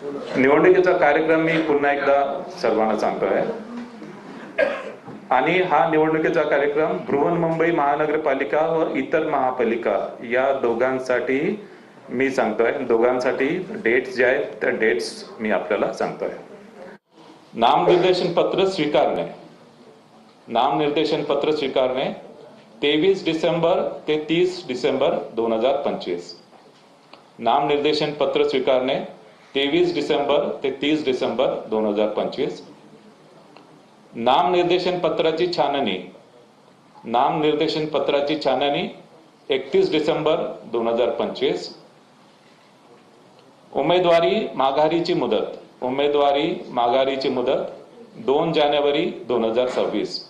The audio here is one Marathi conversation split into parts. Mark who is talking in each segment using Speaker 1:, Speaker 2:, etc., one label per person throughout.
Speaker 1: निवडणुकीचा कार्यक्रम मी पुन्हा एकदा सर्वांना सांगतोय आणि हा निवडणुकीचा कार्यक्रम बृहन्मुंबई महानगरपालिका व इतर महापालिका या दोघांसाठी मी सांगतोय। दोघांसाठी डेट्स जे आहेत त्या डेट्स मी आपल्याला सांगतोय। नामनिर्देशन पत्र स्वीकारणे, नामनिर्देशन पत्र स्वीकारणे 23 डिसेंबर ते 30 डिसेंबर 2025। नामनिर्देशन पत्र स्वीकारणे 23 डिसेंबर ते 30 डिसेंबर 2025। नामनिर्देशन पत्राची छाननी, नामनिर्देशन पत्राची छाननी 31 डिसेंबर 2025। उमेदवारी माघारीची मुदत, उमेदवारी माघारीची मुदत 2 जानेवारी 2026।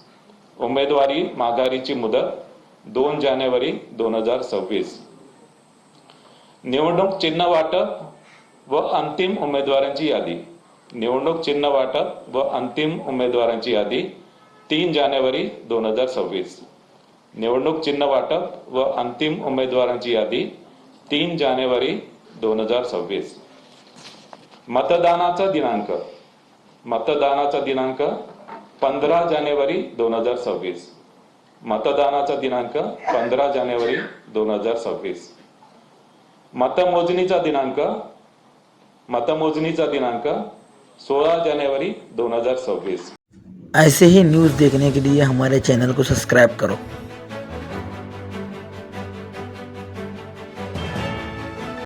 Speaker 1: उमेदवारी माघारीची मुदत 2 जानेवारी 2026। निवडणूक चिन्ह वाटप व अंतिम उमेदवारांची यादी, निवडणूक चिन्ह वाटप व अंतिम उमेदवारांची यादी 3 जानेवारी 2026। निवडणूक चिन्ह वाटप व अंतिम उमेदवारांची यादी 3 जानेवारी 2026। मतदानाचा दिनांक, मतदानाचा दिनांक 15 जानेवारी 2026। मतदानाचा दिनांक 15 जानेवारी 2026। मतमोजणीचा दिनांक, मतमोजणीचा दिनांक 16 जनवरी 2026।
Speaker 2: ऐसे ही न्यूज़ देखने के लिए हमारे चैनल को सब्सक्राइब करो।